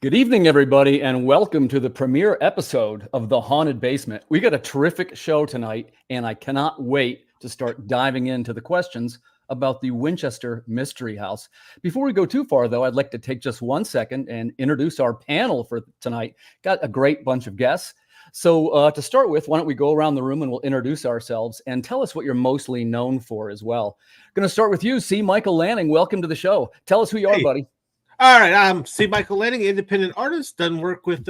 Good evening, everybody, and welcome to the premiere episode of The Haunted Basement. We got a terrific show tonight, and I cannot wait to start diving into the questions about the Winchester Mystery House. Before we go too far, though, I'd like to take just 1 second and introduce our panel for tonight. Got a great bunch of guests. So to start with, why don't we go around the room and we'll introduce ourselves and tell us what you're mostly known for as well. Going to start with you, C. Michael Lanning. Welcome to the show. Tell us who you are, buddy. All right, I'm C. Michael Lanning, independent artist. Done work with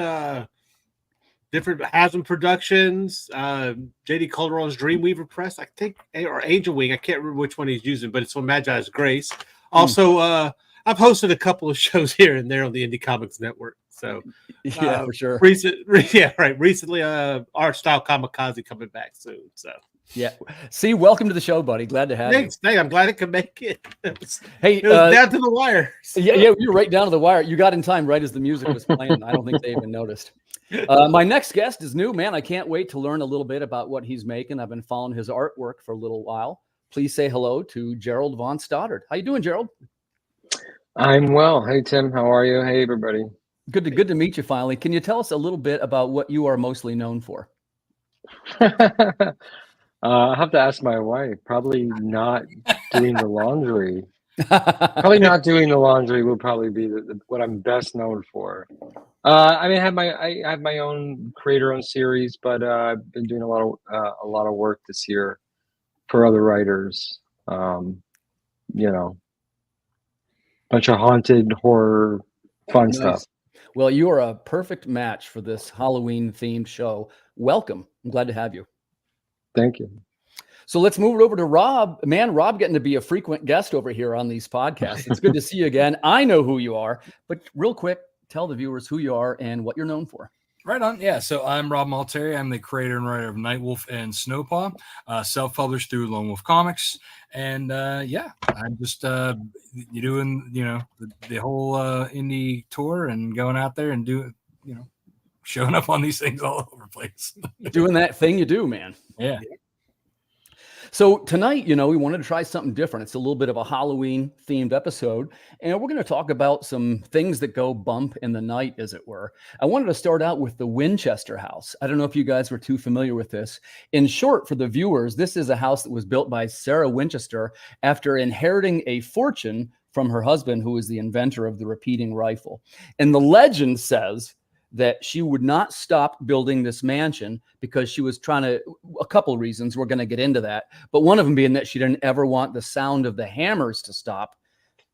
different Haslam Productions, J.D. Calderon's Dreamweaver Press, I think, or Angel Wing. I can't remember which one he's using, but it's on Magi's Grace. Also, I've hosted a couple of shows here and there on the Indie Comics Network. So, yeah, for sure. Recently, Art Style Kamikaze coming back soon. So. Yeah. See, welcome to the show, buddy. Glad to have you. Hey, I'm glad I could make it. It was down to the wire. So. Yeah, you're right down to the wire. You got in time right as the music was playing. I don't think they even noticed. My next guest is new, man. I can't wait to learn a little bit about what he's making. I've been following his artwork for a little while. Please say hello to Gerald Von Stoddard. How you doing, Gerald? I'm well. Hey, Tim. How are you? Hey, everybody. Good to meet you finally. Can you tell us a little bit about what you are mostly known for? I have to ask my wife. Probably not doing the laundry. Probably not doing the laundry would probably be what I'm best known for. I mean, I have my own creator-owned series, but I've been doing a lot of work this year for other writers. Bunch of haunted horror, fun stuff. Well, you are a perfect match for this Halloween-themed show. Welcome. I'm glad to have you. Thank you. So let's move it over to Rob. Man, Rob getting to be a frequent guest over here on these podcasts. It's good to see you again. I know who you are, but real quick, tell the viewers who you are and what you're known for. Right on. Yeah. So I'm Rob Malteri. I'm the creator and writer of Nightwolf and Snowpaw, self-published through Lone Wolf Comics. And I'm just doing, the whole indie tour and going out there and showing up on these things all over the place. Doing that thing you do, man. Yeah. So tonight, we wanted to try something different. It's a little bit of a Halloween themed episode, and we're going to talk about some things that go bump in the night, as it were. I wanted to start out with the Winchester house. I don't know if you guys were too familiar with this. In short, for the viewers, this is a house that was built by Sarah Winchester after inheriting a fortune from her husband, who was the inventor of the repeating rifle. And the legend says that she would not stop building this mansion because she was trying to, a couple of reasons, we're going to get into that, but one of them being that she didn't ever want the sound of the hammers to stop,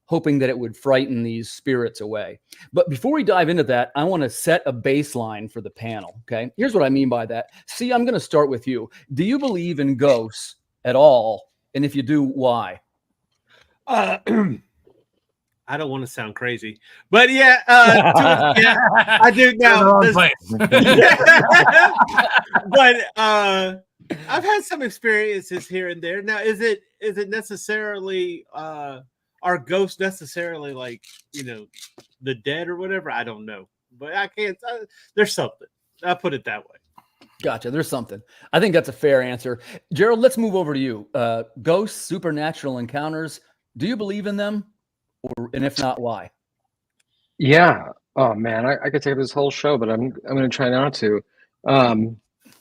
hoping that it would frighten these spirits away. But before we dive into that, I want to set a baseline for the panel, okay? Here's what I mean by that. See, I'm going to start with you. Do you believe in ghosts at all? And if you do, why? I don't want to sound crazy, but I do now. But I've had some experiences here and there. Now, is it necessarily are ghosts necessarily like the dead or whatever? I don't know, but I can't. There's something. I'll put it that way. Gotcha. There's something. I think that's a fair answer. Gerald, let's move over to you. Ghosts, supernatural encounters. Do you believe in them? And if not, why? Yeah. Oh man, I could take this whole show, but I'm going to try not to.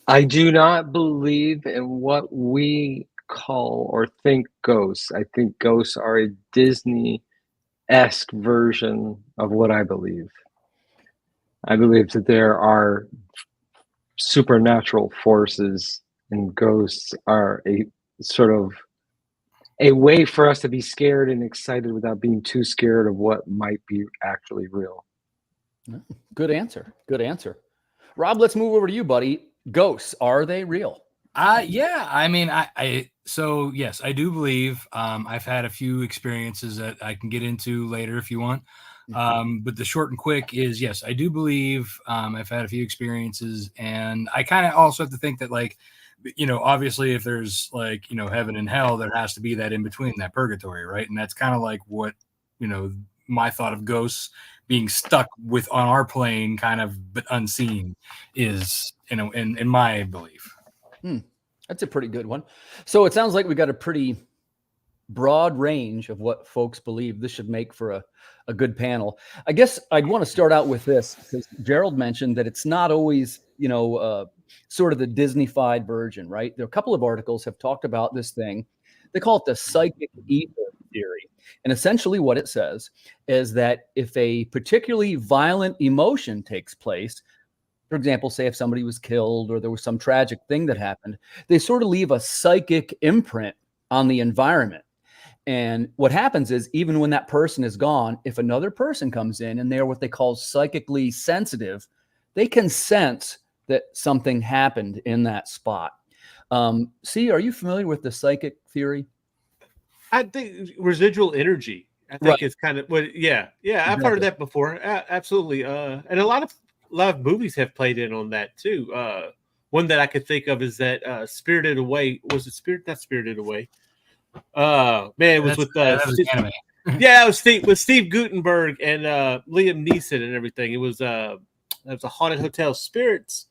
I do not believe in what we call or think ghosts. I think ghosts are a Disney-esque version of what I believe. I believe that there are supernatural forces, and ghosts are a sort of a way for us to be scared and excited without being too scared of what might be actually real. Good answer. Good answer. Rob, let's move over to you, buddy. Ghosts, are they real? Yeah. I mean, so yes, I do believe. I've had a few experiences that I can get into later if you want. But the short and quick is yes, I do believe. I've had a few experiences, and I kind of also have to think that obviously if there's heaven and hell, there has to be that in between, that purgatory, right? And that's kind of like what, my thought of ghosts being stuck on our plane kind of, but unseen is, in my belief. That's a pretty good one. So it sounds like we got a pretty broad range of what folks believe. This should make for a good panel. I guess I'd want to start out with this because Gerald mentioned that it's not always, sort of the Disney-fied version, right? There are a couple of articles have talked about this thing. They call it the psychic ether theory. And essentially what it says is that if a particularly violent emotion takes place, for example, say if somebody was killed or there was some tragic thing that happened, they sort of leave a psychic imprint on the environment. And what happens is even when that person is gone, if another person comes in and they're what they call psychically sensitive, they can sense that something happened in that spot. See, are you familiar with the psychic theory? I think residual energy. I think it's kind of what. Yeah. I've heard of that before. Absolutely. And a lot of movies have played in on that too. One that I could think of is that Spirited Away. Was it Not Spirited Away? Man, it was with anime. Yeah, it was with Steve Guttenberg and Liam Neeson and everything. It was a haunted hotel, Spirit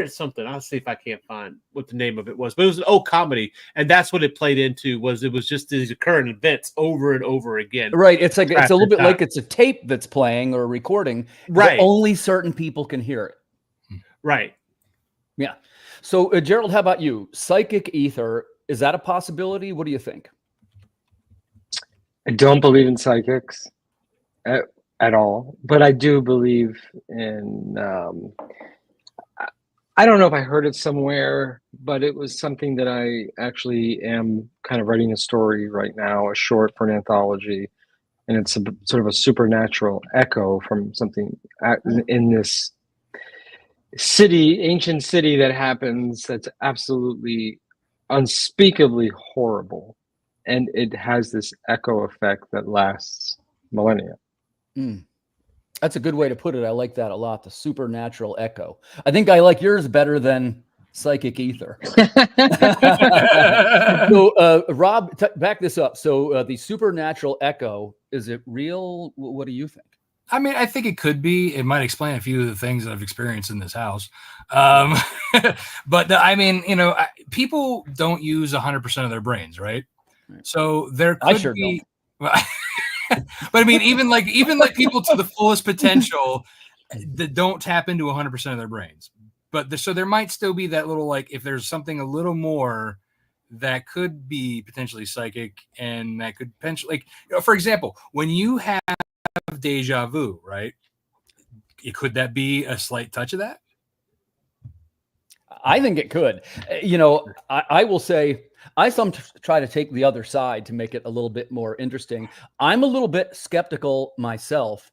something. I'll see if I can't find what the name of it was, but it was an old comedy, and that's what it played into. It was just these recurrent events over and over again. Right. It's like it's a little bit like it's a tape that's playing or recording. Right. Only certain people can hear it. Right. Yeah. So Gerald, how about you? Psychic ether, is that a possibility? What do you think? I don't believe in psychics at all, but I do believe in. I don't know if I heard it somewhere, but it was something that I actually am kind of writing a story right now, a short for an anthology, and it's sort of a supernatural echo from something in this ancient city that happens that's absolutely unspeakably horrible, and it has this echo effect that lasts millennia. That's a good way to put it. I like that a lot. The supernatural echo. I think I like yours better than psychic ether. So Rob, back this up. So the supernatural echo, is it real? What do you think? I mean, I think it could be. It might explain a few of the things that I've experienced in this house. But people don't use 100% of their brains, right? So there could be. But I mean, even like people to the fullest potential that don't tap into 100% of their brains. But so there might still be that little, like, if there's something a little more that could be potentially psychic, and that could potentially, like, for example, when you have deja vu, right? Could that be a slight touch of that? I think it could. I will say, I sometimes try to take the other side to make it a little bit more interesting. I'm a little bit skeptical myself,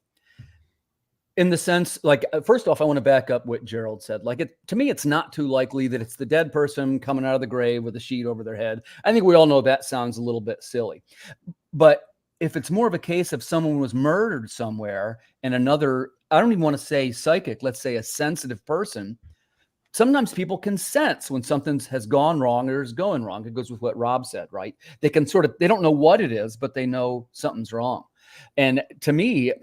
in the sense, like, first off, I want to back up what Gerald said. Like, to me, it's not too likely that it's the dead person coming out of the grave with a sheet over their head. I think we all know that sounds a little bit silly. But if it's more of a case of someone was murdered somewhere and another, I don't even want to say psychic, let's say a sensitive person, sometimes people can sense when something has gone wrong or is going wrong. It goes with what Rob said, right? They can they don't know what it is, but they know something's wrong. And to me,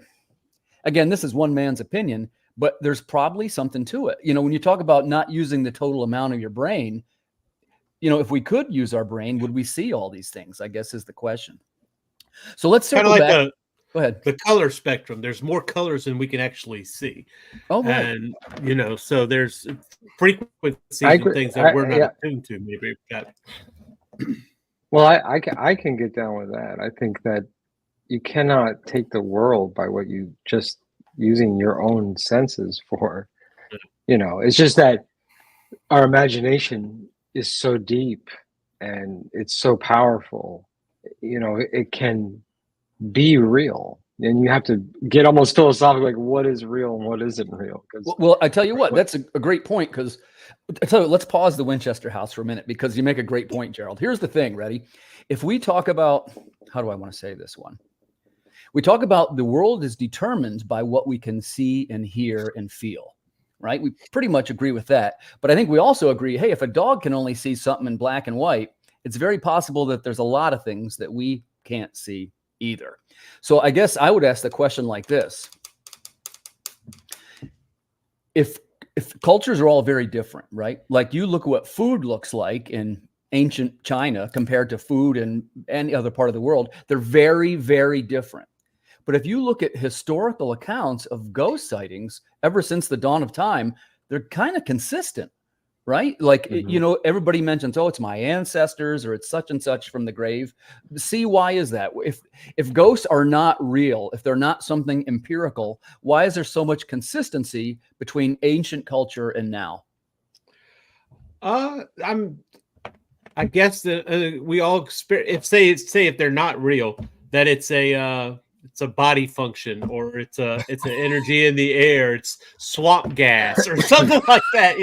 again, this is one man's opinion, but there's probably something to it. When you talk about not using the total amount of your brain, if we could use our brain, would we see all these things, I guess, is the question. So let's circle back. Go ahead. The color spectrum. There's more colors than we can actually see. Oh, right. And so there's frequencies and things that we're not attuned to. Maybe. Well, I can get down with that. I think that you cannot take the world by what you just using your own senses for. It's just that our imagination is so deep and it's so powerful. It can be real, and you have to get almost philosophical, like what is real and what isn't real. Well, I tell you what, that's a great point, because I tell you, let's pause the Winchester house for a minute, because you make a great point, Gerald. Here's the thing, ready? If we talk about, how do I want to say this one? We talk about the world is determined by what we can see and hear and feel, right? We pretty much agree with that. But I think we also agree, hey, if a dog can only see something in black and white, it's very possible that there's a lot of things that we can't see either. So I guess I would ask the question like this. If cultures are all very different, right? Like, you look at what food looks like in ancient China compared to food in any other part of the world, they're very, very different. But if you look at historical accounts of ghost sightings ever since the dawn of time, they're kind of consistent, right? Like, everybody mentions, oh, it's my ancestors or it's such and such from the grave. See, why is that? If ghosts are not real, if they're not something empirical, why is there so much consistency between ancient culture and now? I guess that we all experience. If they're not real, that it's a body function, or it's an energy in the air, it's swamp gas or something like that,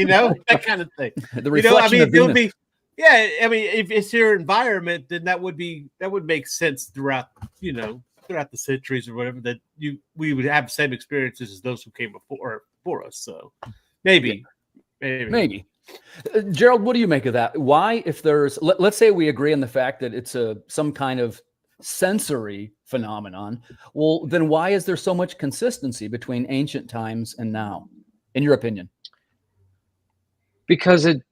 that kind of thing. The reflection of there'll Venus. be, yeah, I mean, if it's your environment, then that would make sense throughout the centuries or whatever, that we would have the same experiences as those who came before us. So maybe. Gerald, what do you make of that? Why, if there's, let's say we agree on the fact that it's some kind of sensory phenomenon, well, then why is there so much consistency between ancient times and now, in your opinion? Because it's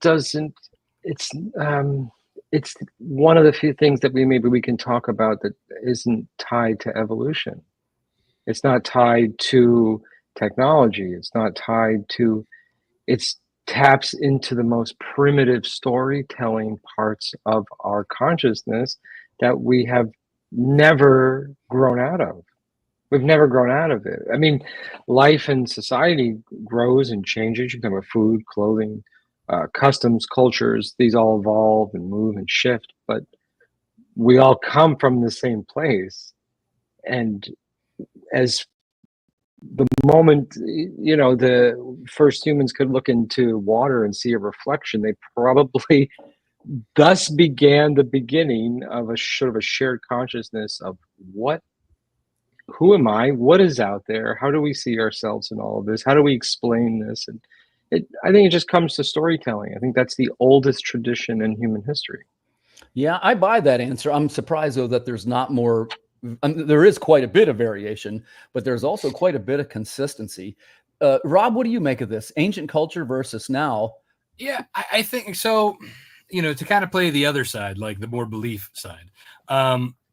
one of the few things that we can talk about that isn't tied to evolution. It's not tied to technology. It's not tied to, it's taps into the most primitive storytelling parts of our consciousness that we have never grown out of. We've never grown out of it. I mean, life and society grows and changes. You come with food, clothing, customs, cultures. These all evolve and move and shift, but we all come from the same place. And as the moment, the first humans could look into water and see a reflection, they probably thus began the beginning of a sort of a shared consciousness of who am I? What is out there? How do we see ourselves in all of this? How do we explain this? And I think it just comes to storytelling. I think that's the oldest tradition in human history. Yeah, I buy that answer. I'm surprised, though, that there's not more. There is quite a bit of variation, but there's also quite a bit of consistency. Rob, what do you make of this? Ancient culture versus now? Yeah, I think so. To kind of play the other side, like the more belief side.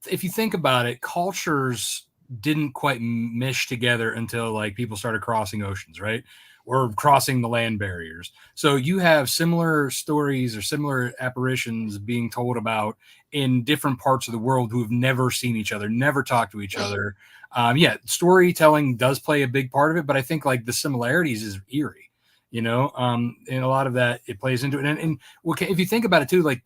If you think about it, cultures didn't quite mesh together until like people started crossing oceans, right? Or crossing the land barriers. So you have similar stories or similar apparitions being told about in different parts of the world who have never seen each other, never talked to each other. Storytelling does play a big part of it, but I think like the similarities is eerie, and a lot of that, it plays into it. And if you think about it too, like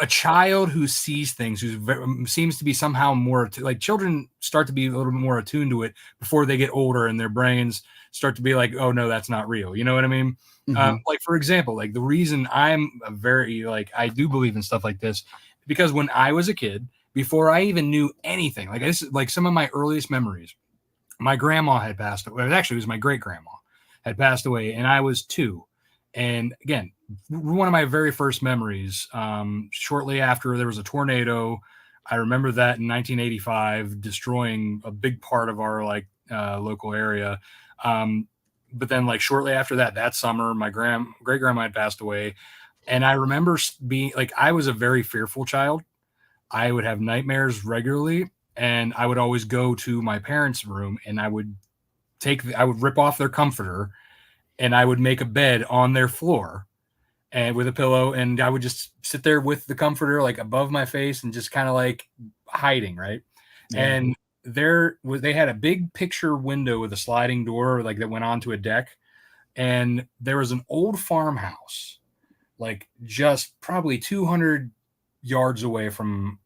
a child who sees things, who seems to be somehow more like children start to be a little bit more attuned to it before they get older and their brains start to be like, oh no, that's not real. You know what I mean? Mm-hmm. Like, for example, like the reason I'm I do believe in stuff like this, because when I was a kid, before I even knew anything, like this is like some of my earliest memories, my grandma had passed away. It was my great grandma had passed away, and I was 2. And again, one of my very first memories, shortly after there was a tornado, I remember that in 1985, destroying a big part of our local area. But then like shortly after that summer, my great grandma had passed away. And I remember being like, I was a very fearful child. I would have nightmares regularly, and I would always go to my parents' room, and I would rip off their comforter, and I would make a bed on their floor and with a pillow, and I would just sit there with the comforter like above my face and just kind of like hiding, right? Yeah. And they had a big picture window with a sliding door like that went onto a deck, and there was an old farmhouse like just probably 200 yards away from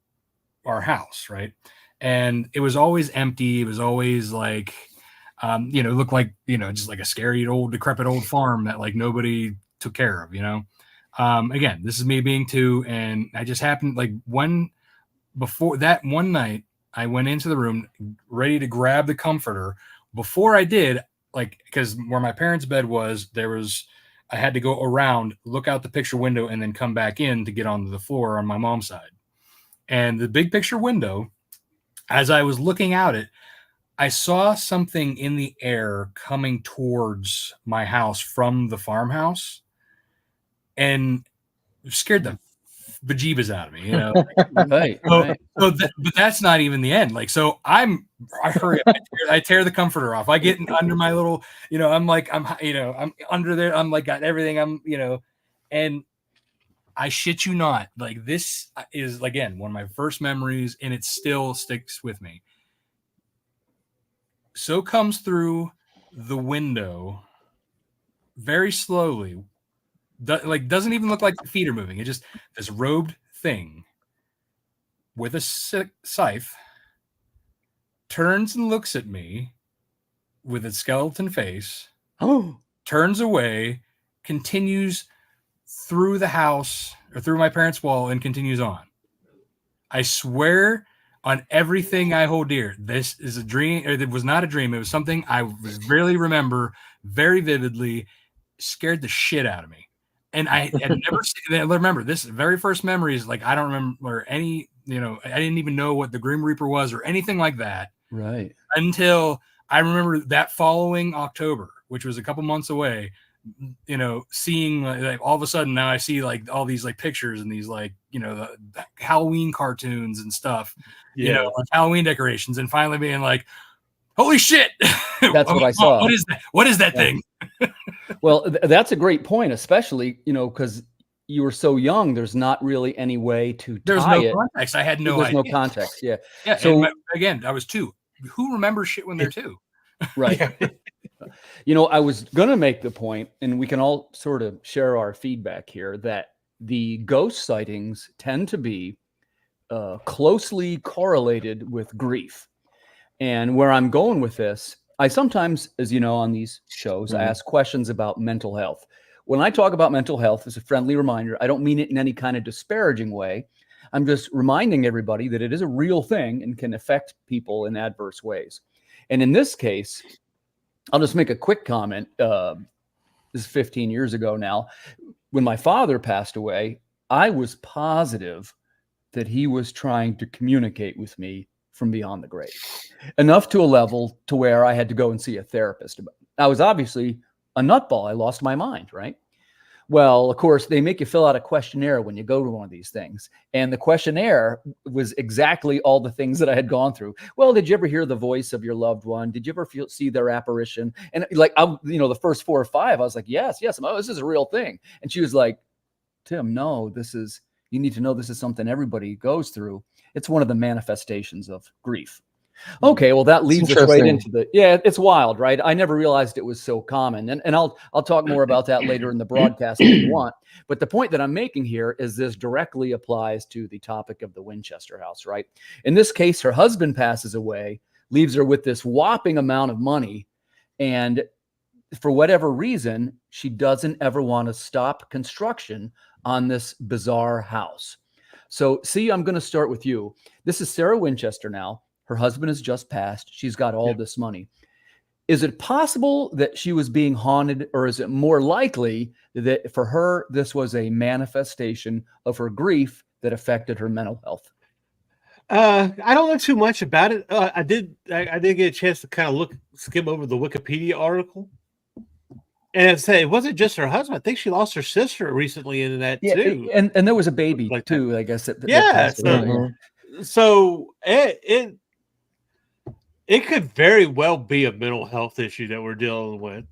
our house, right? And it was always empty. It was always like it looked like, just like a scary old decrepit old farm that like nobody took care of, again, this is me being 2. And I just happened before that one night, I went into the room ready to grab the comforter. Before I did, because where my parents' bed was, I had to go around, look out the picture window, and then come back in to get onto the floor on my mom's side. And the big picture window, as I was looking out it, I saw something in the air coming towards my house from the farmhouse, and scared the bejeebus out of me, you know. Right, So, right. but that's not even the end. Like, so I hurry up, I tear the comforter off. I get under my little, you know, I'm under there. I'm like, got everything. And I shit you not. Like, this is, again, one of my first memories, and it still sticks with me. So comes through the window very slowly. Doesn't even look like the feet are moving. It just, this robed thing with a scythe turns and looks at me with its skeleton face, turns away, continues through the house or through my parents' wall, and continues on. I swear on everything I hold dear, this is a dream, or it was not a dream. It was something I really remember very vividly. Scared the shit out of me. And I had never remember this very first memory is like, I don't remember any, you know, I didn't even know what the Grim Reaper was or anything like that. Right. Until I remember that following October, which was a couple months away, you know, seeing like all of a sudden now I see like all these like pictures and these like, you know, the Halloween cartoons and stuff, you know, like Halloween decorations, and finally being like, holy shit. That's what I saw. What is that? What is that thing? Well, that's a great point, especially, you know, because you were so young. There's not really any way to There's tie no it. context. I had no There's idea. no context. Yeah. Yeah. So again, I was 2. Who remembers shit when they're 2? right. You know, I was going to make the point, and we can all sort of share our feedback here, that the ghost sightings tend to be closely correlated with grief. And where I'm going with this, I sometimes, as you know, on these shows, I ask questions about mental health. When I talk about mental health, as a friendly reminder, I don't mean it in any kind of disparaging way. I'm just reminding everybody that it is a real thing and can affect people in adverse ways. And in this case, I'll just make a quick comment. This is 15 years ago now. When my father passed away, I was positive that he was trying to communicate with me from beyond the grave, enough to a level to where I had to go and see a therapist about it. I was obviously a nutball. I lost my mind, right? Well, of course, they make you fill out a questionnaire when you go to one of these things. And the questionnaire was exactly all the things that I had gone through. Well, did you ever hear the voice of your loved one? Did you ever see their apparition? And like, the first 4 or 5, I was like, yes. Oh, this is a real thing. And she was like, Tim, no, you need to know this is something everybody goes through. It's one of the manifestations of grief. Okay, well, that leads us right into it's wild, right? I never realized it was so common. And I'll talk more about that later in the broadcast if you want. But the point that I'm making here is this directly applies to the topic of the Winchester house, right? In this case, her husband passes away, leaves her with this whopping amount of money. And for whatever reason, she doesn't ever want to stop construction on this bizarre house. So, see, I'm going to start with you. This is Sarah Winchester now. Her husband has just passed. She's got all this money. Is it possible that she was being haunted, or is it more likely that for her, this was a manifestation of her grief that affected her mental health? I don't know too much about it. I did get a chance to kind of skim over the Wikipedia article. And I say it wasn't just her husband. I think she lost her sister recently in that too. And there was a baby like too, that. I guess. So it could very well be a mental health issue that we're dealing with,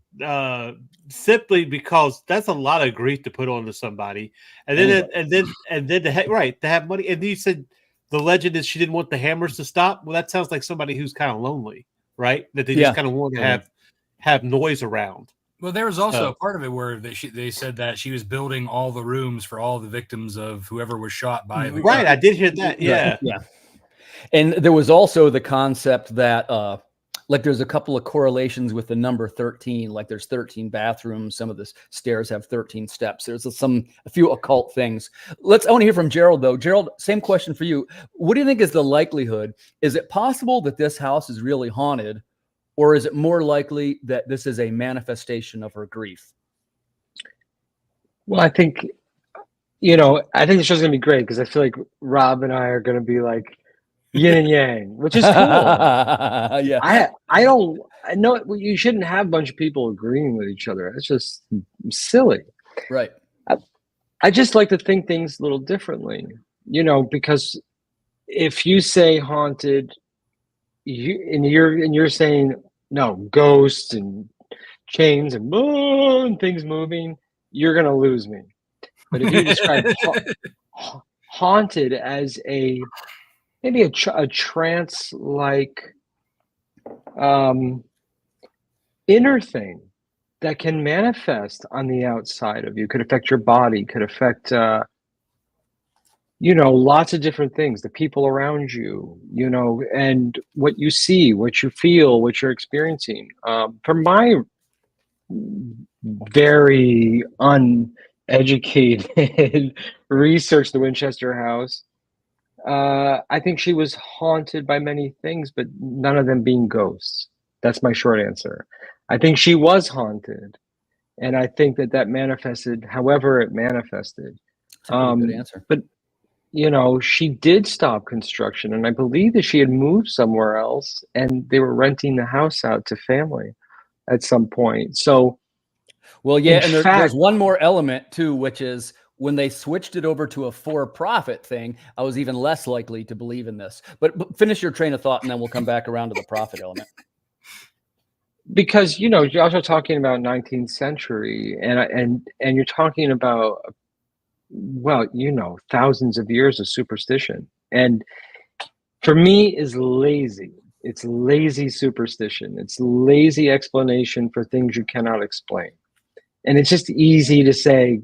simply because that's a lot of grief to put onto somebody, and then to have money. And you said the legend is she didn't want the hammers to stop. Well, that sounds like somebody who's kind of lonely, right? That they just kind of want to have noise around. Well, there was also a part of it where they said that she was building all the rooms for all the victims of whoever was shot by the gun. I did hear that. Yeah. And there was also the concept that like there's a couple of correlations with the number 13, like there's 13 bathrooms. Some of the stairs have 13 steps. There's a few occult things. I want to hear from Gerald though. Gerald, same question for you. What do you think is the likelihood? Is it possible that this house is really haunted? Or is it more likely that this is a manifestation of her grief? Well, I think, the show's going to be great because I feel like Rob and I are going to be like yin and yang, which is cool. Yeah. I know you shouldn't have a bunch of people agreeing with each other. It's just silly. Right. I just like to think things a little differently, because if you say haunted, you're saying no, ghosts and chains and, and things moving, you're gonna lose me. But if you describe haunted as maybe a trance like inner thing that can manifest on the outside of you, could affect your body, could affect lots of different things, the people around you, and what you see, what you feel, what you're experiencing. From my very uneducated research, the Winchester house, I think she was haunted by many things, but none of them being ghosts. That's my short answer. I think she was haunted, and I think that manifested however it manifested. That's a pretty good answer. But she did stop construction, and I believe that she had moved somewhere else, and they were renting the house out to family at some point. So, well, yeah, and there's one more element too, which is when they switched it over to a for-profit thing, I was even less likely to believe in this. But finish your train of thought, and then we'll come back around to the profit element. Because you're also talking about 19th century, and you're talking about, well, thousands of years of superstition, and for me is lazy. It's lazy superstition. It's lazy explanation for things you cannot explain. And it's just easy to say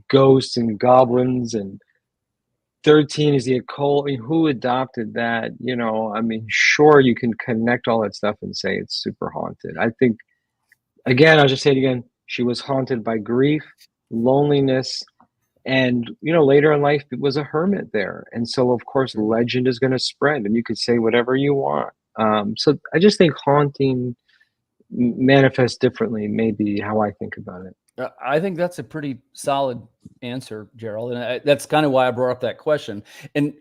ghosts and goblins and 13 is the occult. I mean, who adopted that? Sure, you can connect all that stuff and say it's super haunted. I think, again, I'll just say it again, she was haunted by grief, loneliness, and, later in life, it was a hermit there. And so, of course, legend is going to spread, and you could say whatever you want. So I just think haunting manifests differently, maybe how I think about it. I think that's a pretty solid answer, Gerald. And that's kind of why I brought up that question. And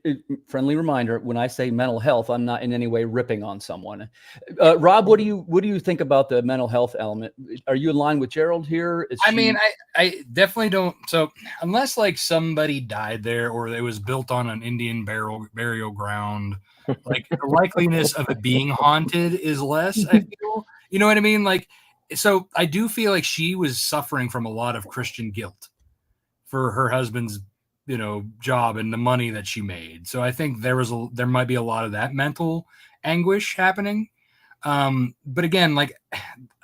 friendly reminder, when I say mental health, I'm not in any way ripping on someone. Rob, what do you think about the mental health element? Are you in line with Gerald here? I definitely don't. So unless like somebody died there or it was built on an Indian burial ground, like the likeliness of it being haunted is less, I feel. You know what I mean? Like, so I do feel like she was suffering from a lot of Christian guilt for her husband's, job and the money that she made. So I think there might be a lot of that mental anguish happening. But again, like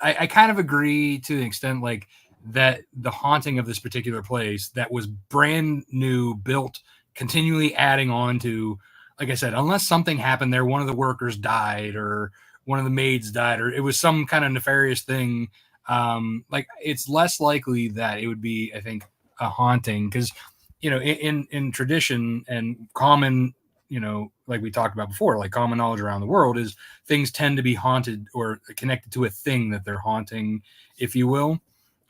I kind of agree to the extent like that the haunting of this particular place that was brand new, built, continually adding on to, like I said, unless something happened there, one of the workers died or one of the maids died, or it was some kind of nefarious thing. Like it's less likely that it would be, I think, a haunting because, in tradition and common, like we talked about before, like common knowledge around the world is things tend to be haunted or connected to a thing that they're haunting, if you will.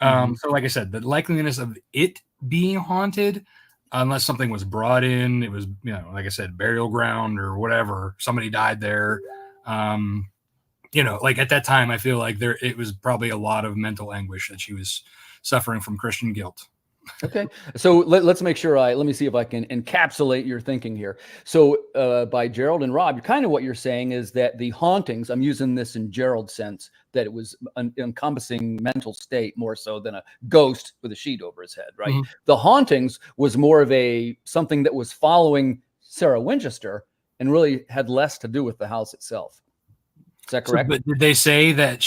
So like I said, the likeliness of it being haunted, unless something was brought in, it was, like I said, burial ground or whatever, somebody died there. Like at that time, I feel like it was probably a lot of mental anguish that she was suffering from Christian guilt. Okay. So let's make sure let me see if I can encapsulate your thinking here. So by Gerald and Rob, kind of what you're saying is that the hauntings, I'm using this in Gerald's sense, that it was an encompassing mental state more so than a ghost with a sheet over his head, right? Mm-hmm. The hauntings was more of something that was following Sarah Winchester and really had less to do with the house itself. Is that correct? But did they say that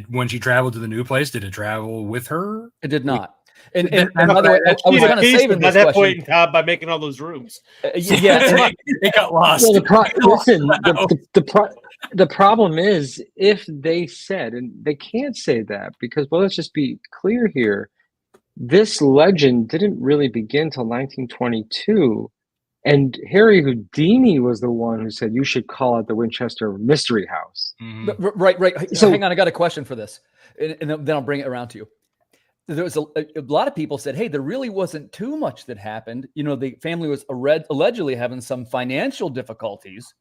when she traveled to the new place, did it travel with her? It did not. And by the way, I was kind of saving this at that point in time by making all those rooms. Yeah, they got lost. Well, the problem is if they said, and they can't say that because, well, let's just be clear here. This legend didn't really begin till 1922. And Harry Houdini was the one who said you should call it the Winchester Mystery House. Mm-hmm. Right. So hang on, I got a question for this, and then I'll bring it around to you. There was a lot of people said, hey, there really wasn't too much that happened. The family was allegedly having some financial difficulties.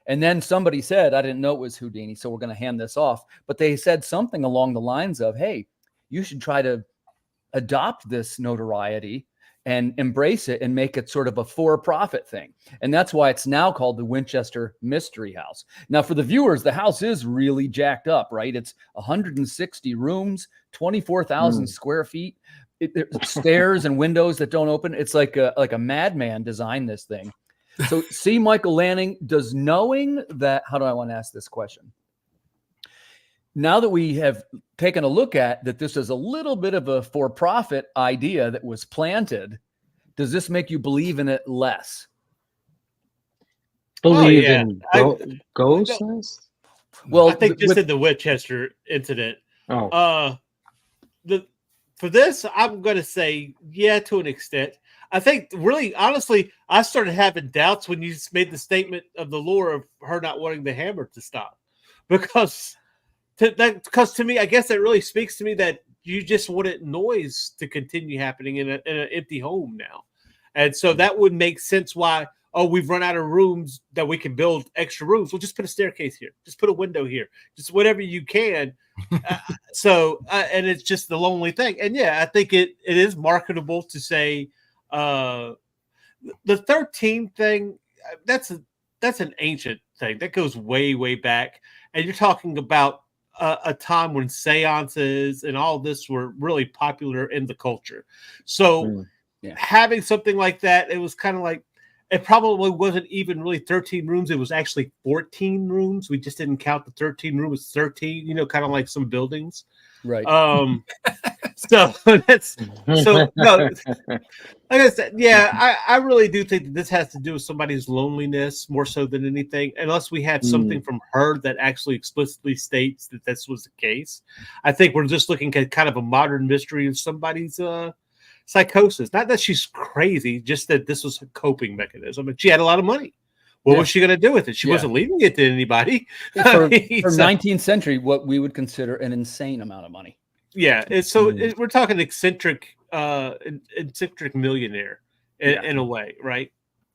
And then somebody said, I didn't know it was Houdini, so we're going to hand this off. But they said something along the lines of, hey, you should try to adopt this notoriety and embrace it and make it sort of a for-profit thing. And that's why it's now called the Winchester Mystery House. Now, for the viewers, the house is really jacked up, right? It's 160 rooms, 24,000 square feet. There's stairs and windows that don't open. It's like a madman designed this thing. So, C. Michael Lanning, does knowing that, how do I want to ask this question? Now that we have taken a look at that this is a little bit of a for-profit idea that was planted, does this make you believe in it less? Believe in ghosts? Well, I think just in the Winchester incident. Oh, For this, I'm going to say, yeah, to an extent. I think, really, honestly, I started having doubts when you made the statement of the lore of her not wanting the hammer to stop. Because to me, I guess that really speaks to me that you just wanted noise to continue happening in an empty home now. And so that would make sense why, we've run out of rooms that we can build extra rooms. Well, just put a staircase here. Just put a window here. Just whatever you can. And it's just the lonely thing. And yeah, I think it is marketable to say the 13 thing, that's an ancient thing. That goes way, way back. And you're talking about a time when seances and all this were really popular in the culture. So having something like that, it was kind of like, it probably wasn't even really 13 rooms. It was actually 14 rooms. We just didn't count the 13 rooms as 13, kind of like some buildings. Right. So no, like I said, yeah, I really do think that this has to do with somebody's loneliness more so than anything, unless we had something from her that actually explicitly states that this was the case. I think we're just looking at kind of a modern mystery of somebody's psychosis. Not that she's crazy, just that this was a coping mechanism. And she had a lot of money. What was she going to do with it? She wasn't leaving it to anybody. For 19th century, what we would consider an insane amount of money. Yeah. We're talking eccentric millionaire in a way, right?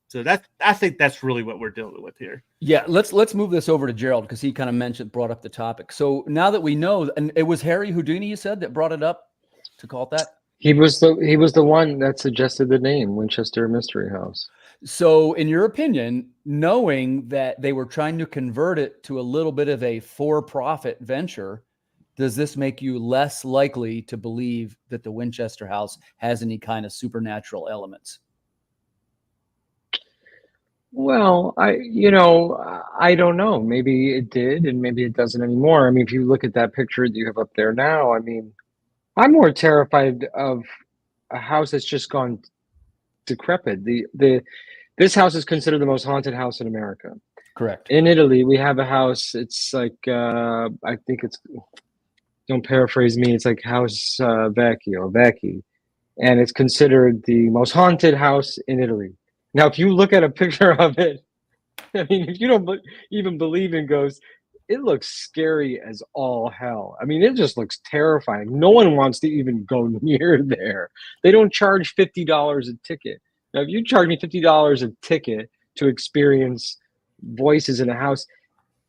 So I think that's really what we're dealing with here. Yeah, let's move this over to Gerald because he kind of brought up the topic. So now that we know, and it was Harry Houdini, you said, that brought it up to call it that? He was the one that suggested the name Winchester Mystery House. So in your opinion, knowing that they were trying to convert it to a little bit of a for-profit venture, does this make you less likely to believe that the Winchester house has any kind of supernatural elements? Well, I don't know. Maybe it did, and maybe it doesn't anymore. I mean, if you look at that picture that you have up there now, I mean, I'm more terrified of a house that's just gone decrepit. This house is considered the most haunted house in America. Correct. In Italy, we have a house. It's like I think it's, don't paraphrase me. It's like House Vecchi, and it's considered the most haunted house in Italy. Now, if you look at a picture of it, I mean, if you don't even believe in ghosts, it looks scary as all hell. I mean, it just looks terrifying. No one wants to even go near there. They don't charge $50 a ticket. Now, if you charge me $50 a ticket to experience voices in a house,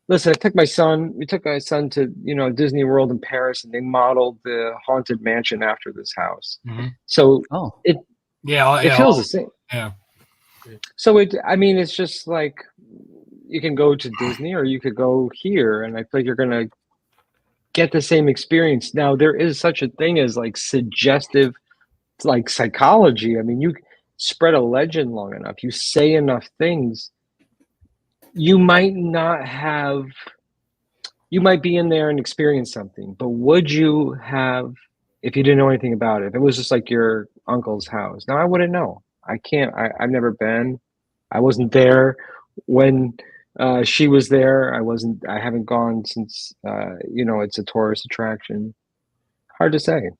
listen, we took my son to, Disney World in Paris, and they modeled the Haunted Mansion after this house. Mm-hmm. So it feels the same. Yeah. So it's just like, you can go to Disney or you could go here, and I feel like you're going to get the same experience. Now, there is such a thing as like suggestive, like psychology. I mean, you spread a legend long enough, you say enough things, you might be in there and experience something, but would you have, if you didn't know anything about it, if it was just like your uncle's house? Now, I wouldn't know. I've never been. I wasn't there when she was there. I haven't gone since, it's a tourist attraction. Hard to say.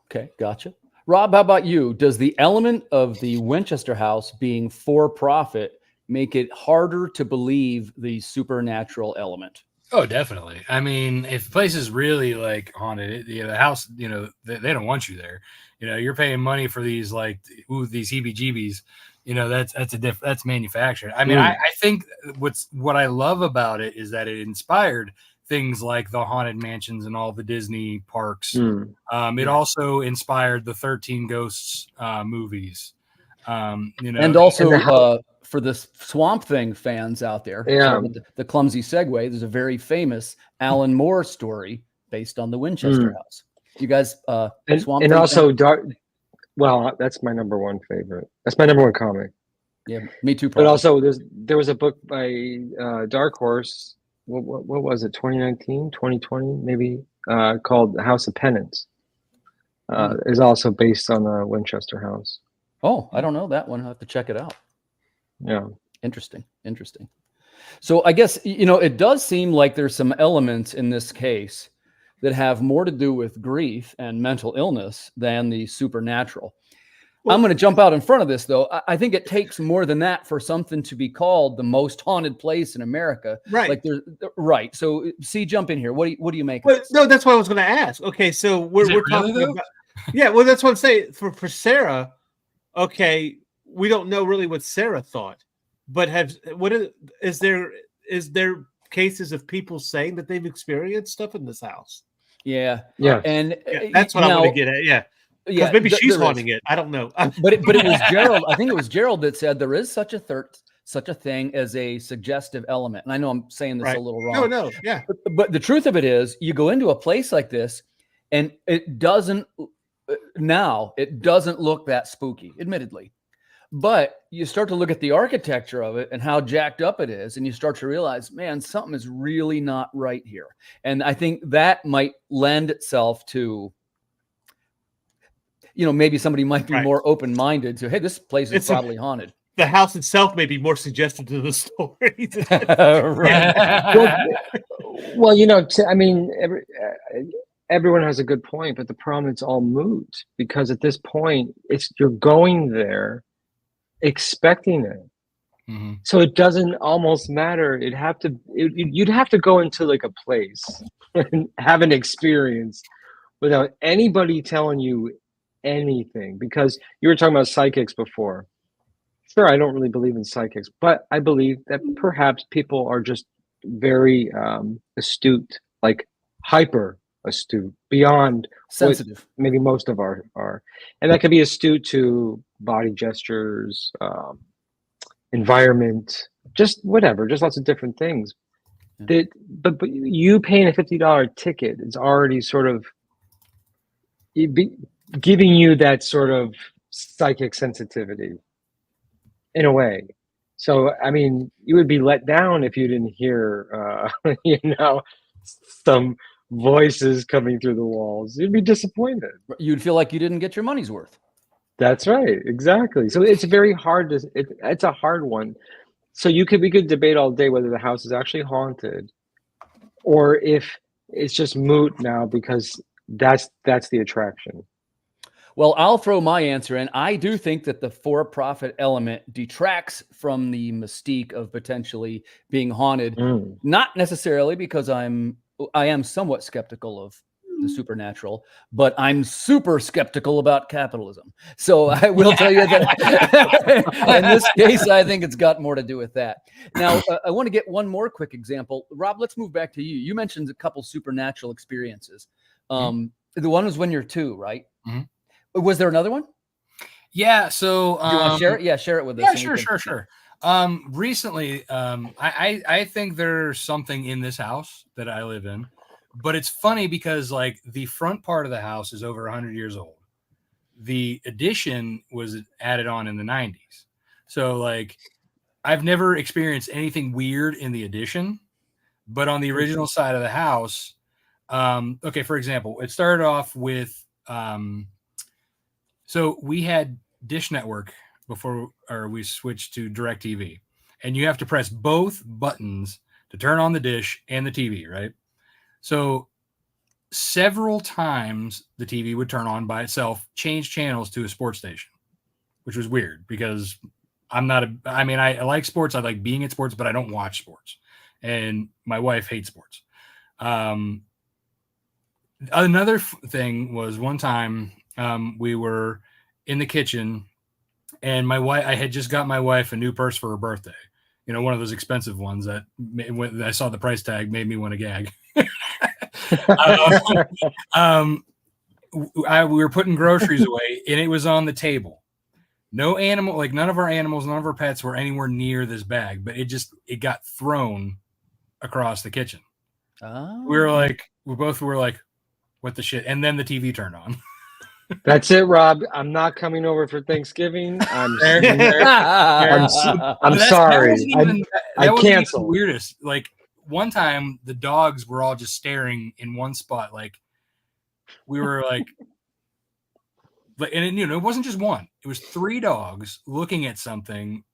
Okay, gotcha. Rob, how about you? Does the element of the Winchester house being for profit make it harder to believe the supernatural element? Oh, definitely. I mean, if the place is really like haunted, the house, they don't want you there. You're paying money for these these heebie-jeebies. That's manufactured. I mean, I think what I love about it is that it inspired things like the Haunted Mansions and all the Disney parks. Mm. It also inspired the 13 Ghosts movies. And also for the Swamp Thing fans out there, Yeah. the clumsy segue, there's a very famous Alan Moore story based on the Winchester house. You guys, Swamp and Thing also fans? Dark. Well, that's my number one favorite. That's my number one comic. Yeah, me too. But Probably. also, there was a book by Dark Horse. What was it? 2019, 2020, maybe, called House of Penance. Is also based on the Winchester house. Oh, I don't know that one. I'll have to check it out. Yeah. Interesting. So I guess, it does seem like there's some elements in this case that have more to do with grief and mental illness than the supernatural. I'm going to jump out in front of this, though. I think it takes more than that for something to be called the most haunted place in America. Right. Like right. So, jump in here. What do you make of this? No, that's what I was going to ask. Okay, so we're talking really, about. Yeah, well, that's what I'm saying. For Sarah, okay, we don't know really what Sarah thought, but is there cases of people saying that they've experienced stuff in this house? Yeah. And that's what I want to get at. Yeah. Yeah, maybe she's haunting it. I don't know. but it was Gerald. I think it was Gerald that said there is such a thing as a suggestive element. And I know I'm saying this a little wrong. No, yeah. But the truth of it is, you go into a place like this, and it doesn't look that spooky, admittedly. But you start to look at the architecture of it and how jacked up it is, and you start to realize, man, something is really not right here. And I think that might lend itself to, maybe somebody might be more open-minded to, hey, this place is probably haunted. The house itself may be more suggestive to the story. Well, everyone has a good point, but the problem, it's all moot, because at this point, you're going there expecting it. Mm-hmm. So it doesn't almost matter. You'd have to go into like a place and have an experience without anybody telling you anything, because you were talking about psychics before. Sure, I don't really believe in psychics, but I believe that perhaps people are just very astute, like hyper astute, beyond sensitive. Maybe most of our are, and that could be astute to body gestures, environment, just whatever, just lots of different things. But you paying a $50 ticket is already sort of giving you that sort of psychic sensitivity in a way. So, you would be let down if you didn't hear, some voices coming through the walls. You'd be disappointed. You'd feel like you didn't get your money's worth. That's right. Exactly. So it's very hard it's a hard one. So we could debate all day whether the house is actually haunted or if it's just moot now, because that's the attraction. Well, I'll throw my answer in. I do think that the for-profit element detracts from the mystique of potentially being haunted. Not necessarily because I am somewhat skeptical of the supernatural, but I'm super skeptical about capitalism. So I will tell you that in this case, I think it's got more to do with that. Now, I want to get one more quick example. Rob, let's move back to you. You mentioned a couple supernatural experiences. The one was when you're 2, right? Mm-hmm. Was there another one? Yeah. So do you want to share it? Yeah, share it with us. Yeah, sure. Recently, I think there's something in this house that I live in, but it's funny because like the front part of the house is over 100 years old. The addition was added on in the 90s. So like I've never experienced anything weird in the addition, but on the original side of the house, okay, for example, it started off with, so we had Dish Network before, or we switched to DirecTV, and you have to press both buttons to turn on the dish and the TV, right? So several times the TV would turn on by itself, change channels to a sports station, which was weird because I like sports. I like being at sports, but I don't watch sports. And my wife hates sports. Another thing was one time we were in the kitchen and I had just got my wife a new purse for her birthday. One of those expensive ones that when I saw the price tag made me want to gag. We were putting groceries away, and it was on the table. No animal, like none of our animals, none of our pets were anywhere near this bag, but it got thrown across the kitchen. Oh. We both were like, what the shit? And then the TV turned on. That's it, Rob. I'm not coming over for Thanksgiving. I'm sorry. I wasn't canceled. even the weirdest. Like one time, the dogs were all just staring in one spot. Like we were like, and it wasn't just one. It was 3 dogs looking at something,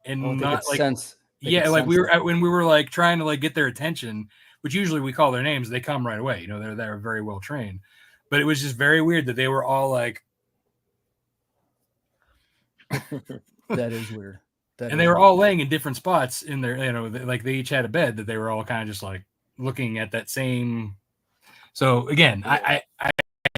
and not like sense. Yeah, like when we were like trying to like get their attention, which usually we call their names, they come right away. They're very well trained. But it was just very weird that they were all like, that is weird. They were all laying in different spots in their, like they each had a bed that they were all kind of just like looking at that same. So again, I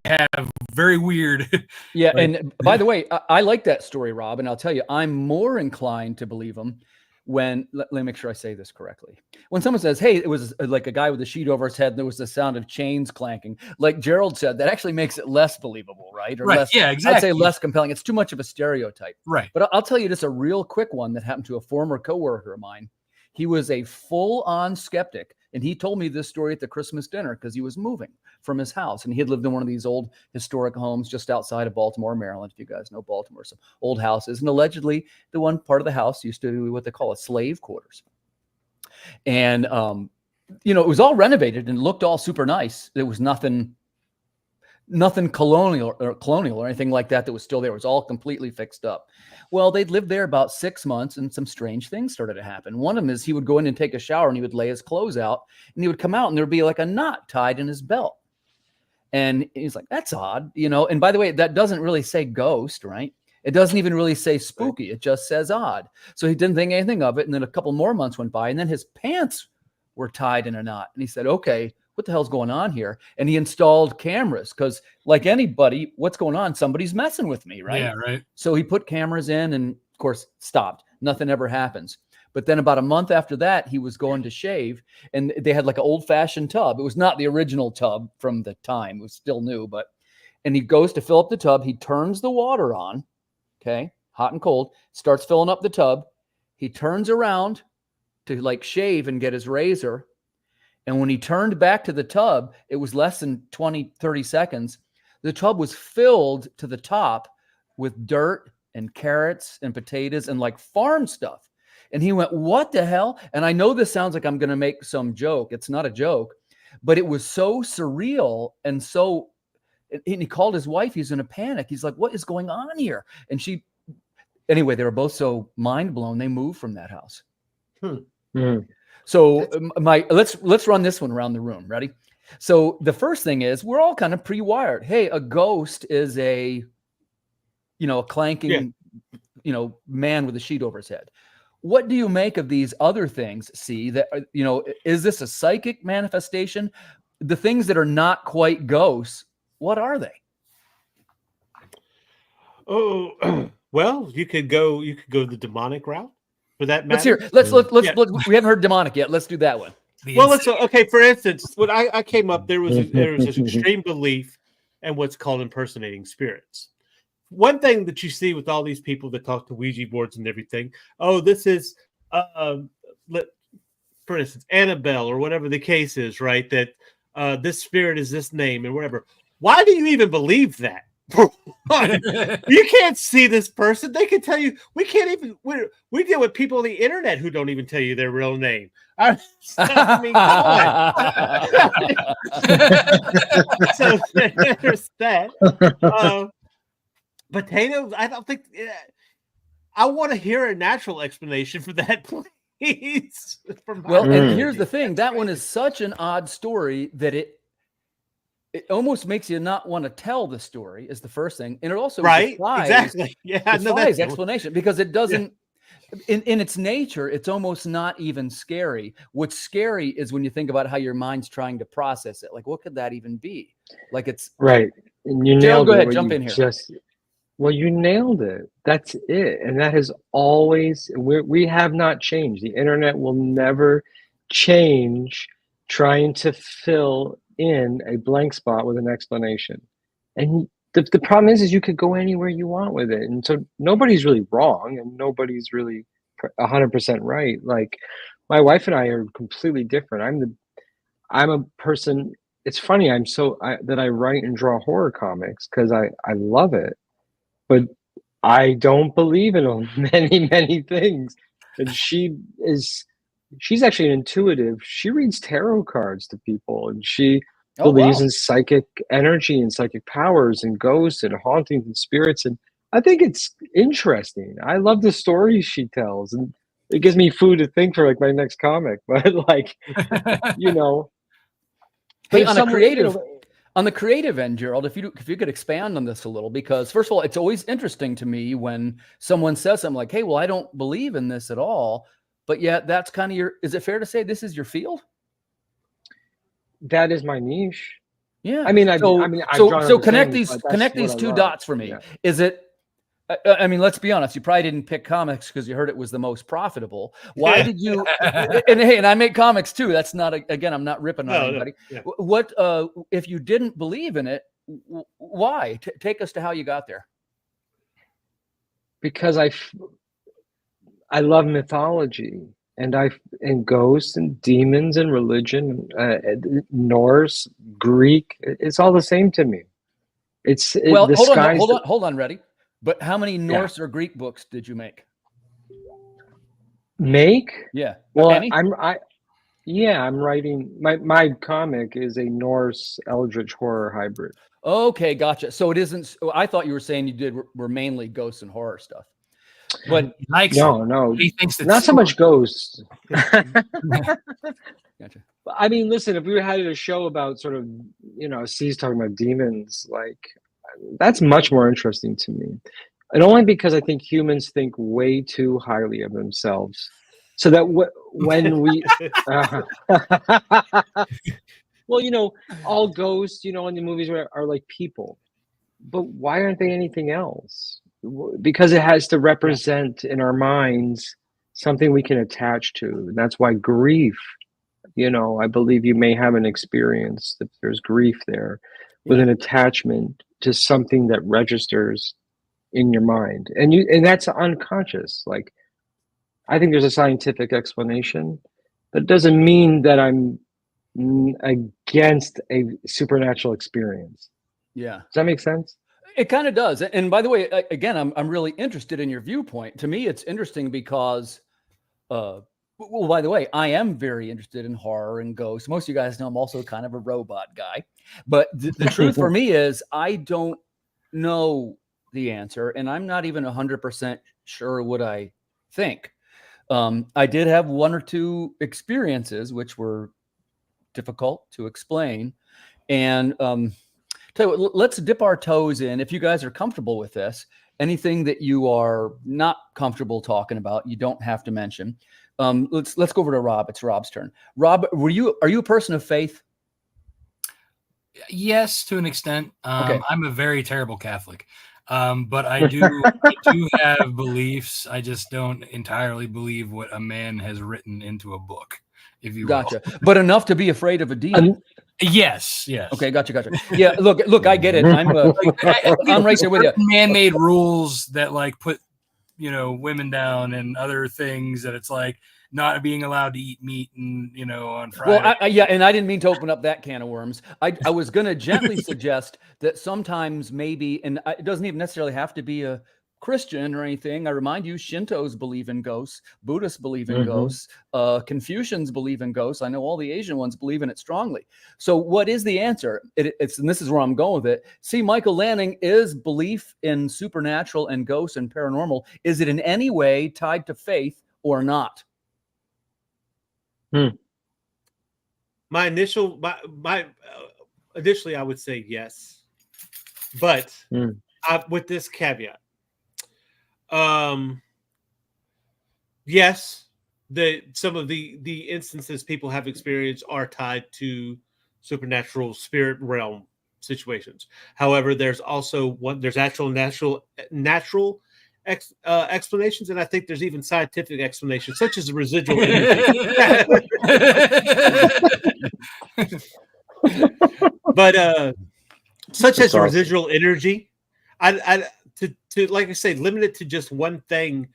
have very weird. Yeah. And by the way, I like that story, Rob. And I'll tell you, I'm more inclined to believe them when, let me make sure I say this correctly. When someone says, hey, it was like a guy with a sheet over his head, and there was the sound of chains clanking, like Gerald said, that actually makes it less believable, right? Or right. Less, yeah, exactly. I'd say less compelling. It's too much of a stereotype. Right. But I'll tell you just a real quick one that happened to a former coworker of mine. He was a full-on skeptic. And he told me this story at the Christmas dinner because he was moving from his house. And he had lived in one of these old historic homes just outside of Baltimore, Maryland. If you guys know Baltimore, some old houses. And allegedly, the one part of the house used to be what they call a slave quarters. And, it was all renovated and looked all super nice. There was nothing colonial or anything like that was still there. It was all completely fixed up. Well, they'd lived there about 6 months and some strange things started to happen. One of them is he would go in and take a shower and he would lay his clothes out and he would come out and there'd be like a knot tied in his belt. And he's like, that's odd, And by the way, that doesn't really say ghost, right? It doesn't even really say spooky. It just says odd. So he didn't think anything of it. And then a couple more months went by and then his pants were tied in a knot. And he said, okay, what the hell's going on here? And he installed cameras because like anybody, what's going on? Somebody's messing with me, right? Yeah, right. So he put cameras in and of course stopped. Nothing ever happens. But then about a month after that, he was going to shave and they had like an old fashioned tub. It was not the original tub from the time. It was still new, and he goes to fill up the tub. He turns the water on, okay, hot and cold, starts filling up the tub. He turns around to like shave and get his razor. And when he turned back to the tub, it was less than 20, 30 seconds. The tub was filled to the top with dirt and carrots and potatoes and like farm stuff. And he went, what the hell? And I know this sounds like I'm going to make some joke. It's not a joke, but it was so surreal. And he called his wife. He's in a panic. He's like, what is going on here? And anyway, they were both so mind blown. They moved from that house. So let's run this one around the room. Ready? So the first thing is we're all kind of pre-wired. Hey, a ghost is a clanking, man with a sheet over his head. What do you make of these other things? See that, is this a psychic manifestation? The things that are not quite ghosts, what are they? Oh, well, you could go the demonic route. For that matter. Let's we haven't heard demonic yet. Let's do that one. Well, for instance, when I came up, there was this extreme belief in what's called impersonating spirits. One thing that you see with all these people that talk to Ouija boards and everything, this is for instance, Annabelle or whatever the case is, right? That this spirit is this name and whatever. Why do you even believe that? You can't see this person. They can tell you. We can't even. We deal with people on the internet who don't even tell you their real name. I mean, so there's that. Potatoes. I don't think. I want to hear a natural explanation for that, please. Well, and here's the thing. That one is such an odd story that it almost makes you not want to tell the story is the first thing. And it also exactly. Yeah, defies explanation because it doesn't in its nature, it's almost not even scary. What's scary is when you think about how your mind's trying to process it. Like, what could that even be? Like it's right. And you Gerald, nailed go it. ahead, jump in here. Well, you nailed it. That's it. And that has always, we have not changed. The internet will never change trying to fill in a blank spot with an explanation. And the problem is you could go anywhere you want with it. And so nobody's really wrong and nobody's really 100% right. Like my wife and I are completely different. I'm a person. It's funny. That I write and draw horror comics because I love it, but I don't believe in many things. And she's actually an intuitive. She reads tarot cards to people, and she believes in psychic energy and psychic powers and ghosts and hauntings and spirits. And I think it's interesting. I love the stories she tells, and it gives me food to think for like my next comic. But like, you know, hey, on the creative end, Gerald, if you could expand on this a little, because first of all, it's always interesting to me when someone says something like, "Hey, well, I don't believe in this at all," but yet that's kind of is it fair to say this is your field? That is my niche. Yeah. I mean, so connect these two dots for me. Yeah. Is it? I mean, let's be honest. You probably didn't pick comics because you heard it was the most profitable. Why did you? And I make comics too. That's not again. I'm not ripping on anybody. Yeah. What if you didn't believe in it? Why? Take us to how you got there. Because I love mythology and ghosts and demons and religion, Norse, Greek. It's all the same to me. Hold on, ready. But how many Norse or Greek books did you make? Yeah. Well, any? I'm writing my comic is a Norse Eldritch horror hybrid. Okay, gotcha. So it isn't. I thought you were saying you were mainly ghosts and horror stuff. But no, he thinks not so much ghosts. Gotcha. I mean, listen, if we had a show about sort of, C's talking about demons, like that's much more interesting to me. And only because I think humans think way too highly of themselves. So that when we, well, all ghosts, in the movies are like people, but why aren't they anything else? Because it has to represent in our minds something we can attach to. And that's why grief, I believe you may have an experience that there's grief there with an attachment to something that registers in your mind. And that's unconscious. Like, I think there's a scientific explanation, but it doesn't mean that I'm against a supernatural experience. Yeah. Does that make sense? It kind of does. And by the way, again, I'm really interested in your viewpoint. To me, it's interesting because, well, by the way, I am very interested in horror and ghosts. Most of you guys know I'm also kind of a robot guy. But the truth for me is I don't know the answer, and I'm not even 100% sure what I think. I did have one or two experiences which were difficult to explain. And tell you what, let's dip our toes in. If you guys are comfortable with this, anything that you are not comfortable talking about, you don't have to mention. Let's go over to Rob. It's Rob's turn. Rob, are you a person of faith? Yes, to an extent. Okay. I'm a very terrible Catholic, but I do have beliefs. I just don't entirely believe what a man has written into a book. If you Gotcha, but enough to be afraid of a demon. Yes. Okay, gotcha. Yeah, look, I get it. I'm right there with you. Man-made rules that like put women down and other things that it's like not being allowed to eat meat and on Friday. Well, and I didn't mean to open up that can of worms. I was going to gently suggest that sometimes maybe, and it doesn't even necessarily have to be a Christian or anything. I remind you, Shintos believe in ghosts, Buddhists believe in ghosts, Confucians believe in ghosts. I know all the Asian ones believe in it strongly. So what is the answer? It's and this is where I'm going with it. See, Michael Lanning, is belief in supernatural and ghosts and paranormal, is it in any way tied to faith or not? Initially, I would say yes, but with this caveat. Yes, some of the instances people have experienced are tied to supernatural spirit realm situations. However, there's also there's actual natural explanations, and I think there's even scientific explanations, such as the residual energy. But such That's as the awesome. residual energy, to like I say, limit it to just one thing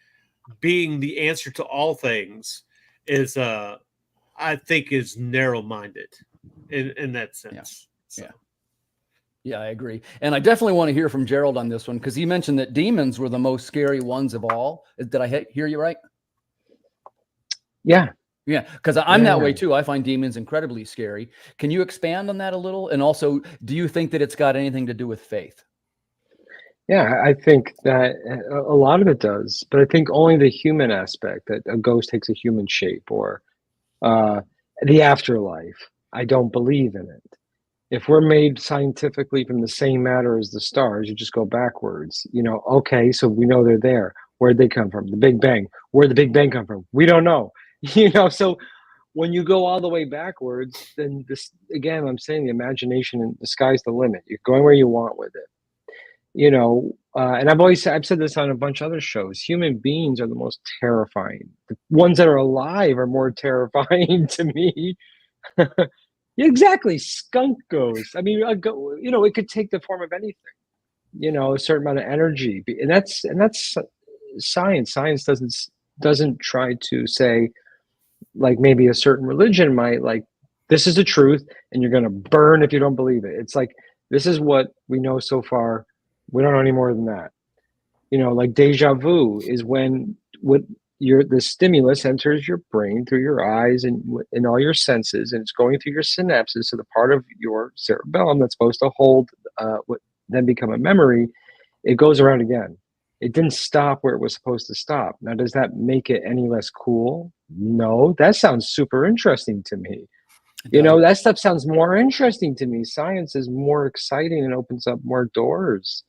being the answer to all things is I think is narrow-minded in that sense. Yeah. Yeah, I agree. And I definitely want to hear from Gerald on this one, because he mentioned that demons were the most scary ones of all. Did I hear you right? Yeah. Yeah, because I'm that Yeah. way too. I find demons incredibly scary. Can you expand on that a little? And also, do you think that it's got anything to do with faith? Yeah, I think that a lot of it does, but I think only the human aspect, that a ghost takes a human shape, or uh, the afterlife. I don't believe in it. If we're made scientifically from the same matter as the stars, you just go backwards. Okay, so we know they're there. Where'd they come from? The Big Bang. Where'd the Big Bang come from? We don't know. So when you go all the way backwards, then this, again, I'm saying the imagination and the sky's the limit. You're going where you want with it. And I've said this on a bunch of other shows. Human beings are the most terrifying. The ones that are alive are more terrifying to me. Exactly, skunk ghosts. I mean, it could take the form of anything. A certain amount of energy, and that's science. Science doesn't try to say, like maybe a certain religion might, like, this is the truth, and you're going to burn if you don't believe it. It's like, this is what we know so far. We don't know any more than that. Like deja vu is when the stimulus enters your brain through your eyes and all your senses, and it's going through your synapses to the part of your cerebellum that's supposed to hold what then become a memory. It goes around again. It didn't stop where it was supposed to stop. Now, does that make it any less cool? No, that sounds super interesting to me. That stuff sounds more interesting to me. Science is more exciting and opens up more doors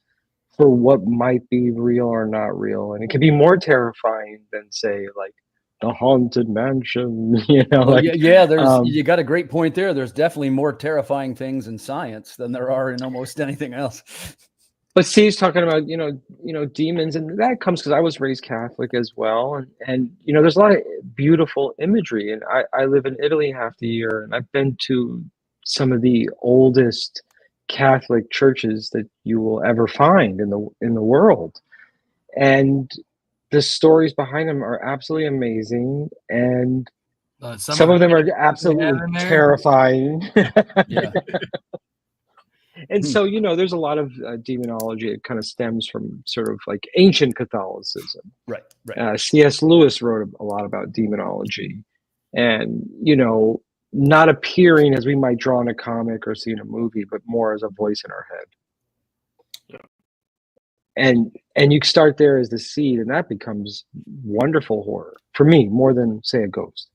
for what might be real or not real. And it can be more terrifying than, say, like the haunted mansion, Well, yeah, you got a great point there. There's definitely more terrifying things in science than there are in almost anything else. But Steve's talking about, demons, and that comes because I was raised Catholic as well. And there's a lot of beautiful imagery. And I live in Italy half the year, and I've been to some of the oldest Catholic churches that you will ever find in the world. And the stories behind them are absolutely amazing. And some of them are absolutely terrifying. Yeah. And so, there's a lot of demonology. It kind of stems from sort of like ancient Catholicism. Right. C.S. Lewis wrote a lot about demonology, and, not appearing as we might draw in a comic or see in a movie, but more as a voice in our head. Yeah. And you start there as the seed, and that becomes wonderful horror for me, more than, say, a ghost.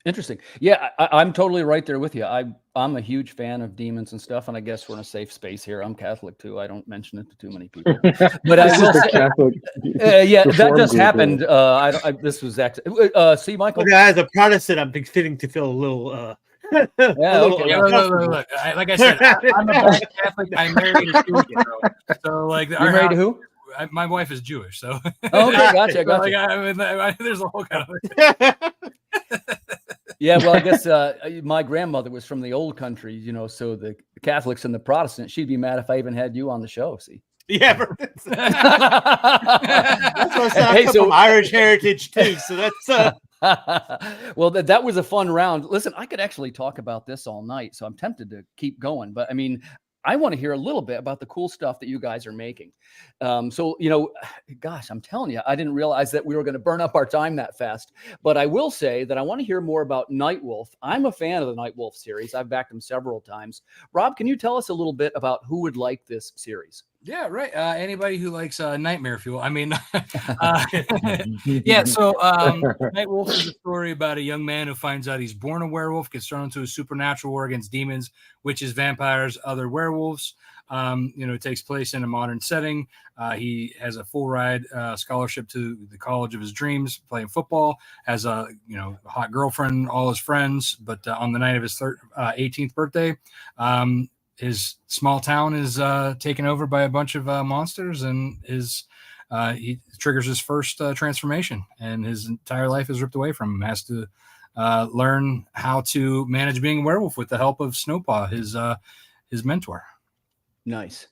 Interesting. Yeah, I'm totally right there with you. I'm a huge fan of demons and stuff, and I guess we're in a safe space here. I'm Catholic too. I don't mention it to too many people, but I will say, Catholic. Yeah, that just happened. This was actually. See, Michael. Okay, as a Protestant, I'm beginning to feel a little. Yeah, okay. Look, like I said, I'm a bad Catholic. I married a Jewish girl, so like you married who? My wife is Jewish, so. Oh, okay, gotcha. Like, there's a whole kind of. Yeah, well, I guess my grandmother was from the old country, so the Catholics and the Protestants, she'd be mad if I even had you on the show, see? Yeah, that's what I said. I come from Irish heritage too, so that's well, that was a fun round. Listen, I could actually talk about this all night, so I'm tempted to keep going, but I mean, I want to hear a little bit about the cool stuff that you guys are making. So, gosh, I'm telling you, I didn't realize that we were going to burn up our time that fast. But I will say that I want to hear more about Nightwolf. I'm a fan of the Nightwolf series. I've backed them several times. Rob, can you tell us a little bit about who would like this series? Yeah, right. Anybody who likes nightmare fuel. I mean, yeah. So Nightwolf is a story about a young man who finds out he's born a werewolf, gets thrown into a supernatural war against demons, witches, vampires, other werewolves. It takes place in a modern setting. He has a full ride scholarship to the college of his dreams, playing football, has a hot girlfriend, all his friends. But on the night of his 18th birthday, his small town is taken over by a bunch of monsters, and his he triggers his first transformation, and his entire life is ripped away from him. Has to learn how to manage being a werewolf with the help of Snowpaw, his mentor. Nice.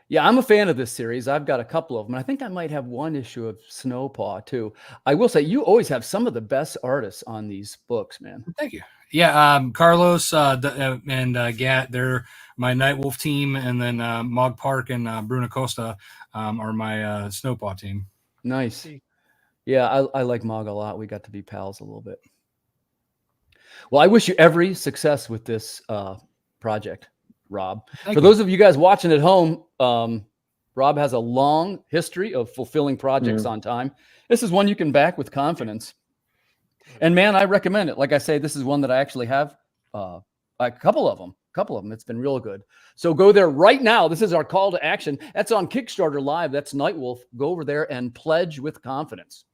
Yeah, I'm a fan of this series. I've got a couple of them. I think I might have one issue of Snowpaw too. I will say you always have some of the best artists on these books, man. Thank you. Yeah, Carlos and Gat, they're my Nightwolf team, and then Mog Park and Bruno Costa are my Snowpaw team. Nice. Yeah, I like Mog a lot. We got to be pals a little bit. Well, I wish you every success with this project, Rob. For those of you guys watching at home, Rob has a long history of fulfilling projects on time. This is one you can back with confidence. And man, I recommend it. Like I say, this is one that I actually have a couple of them. It's been real good. So go there right now. This is our call to action. That's on Kickstarter Live. That's Nightwolf. Go over there and pledge with confidence.